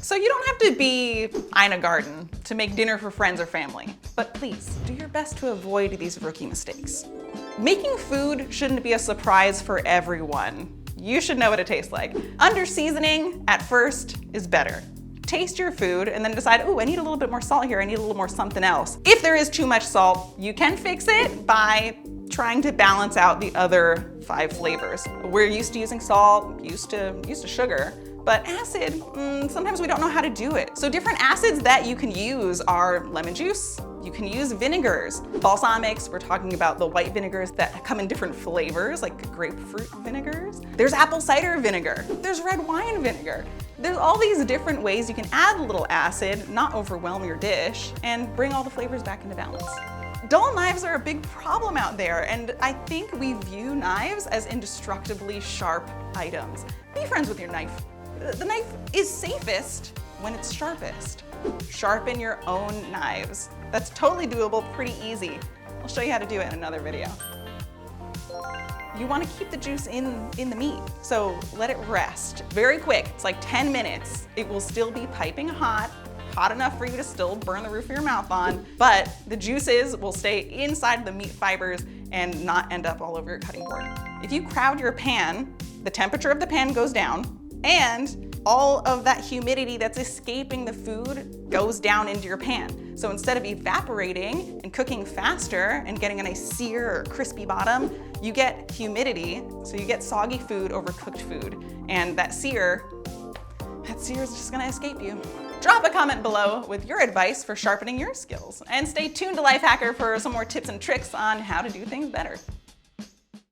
So you don't have to be Ina Garten to make dinner for friends or family, but please do your best to avoid these rookie mistakes. Making food shouldn't be a surprise for everyone. You should know what it tastes like. Under seasoning at first is better. Taste your food and then decide, oh, I need a little bit more salt here, I need a little more something else. If there is too much salt, you can fix it by trying to balance out the other 5 flavors. We're used to using salt, used to sugar, but acid, sometimes we don't know how to do it. So different acids that you can use are lemon juice, you can use vinegars. Balsamics, we're talking about the white vinegars that come in different flavors, like grapefruit vinegars. There's apple cider vinegar, there's red wine vinegar. There's all these different ways you can add a little acid, not overwhelm your dish, and bring all the flavors back into balance. Dull knives are a big problem out there, and I think we view knives as indestructibly sharp items. Be friends with your knife. The knife is safest when it's sharpest. Sharpen your own knives. That's totally doable, pretty easy. I'll show you how to do it in another video. You want to keep the juice in the meat, so let it rest. Very quick, it's like 10 minutes. It will still be piping hot enough for you to still burn the roof of your mouth on, but the juices will stay inside the meat fibers and not end up all over your cutting board. If you crowd your pan, the temperature of the pan goes down, and all of that humidity that's escaping the food goes down into your pan. So instead of evaporating and cooking faster and getting a nice sear or crispy bottom, you get humidity, so you get soggy food over cooked food. And that sear is just gonna escape you. Drop a comment below with your advice for sharpening your skills. And stay tuned to Lifehacker for some more tips and tricks on how to do things better.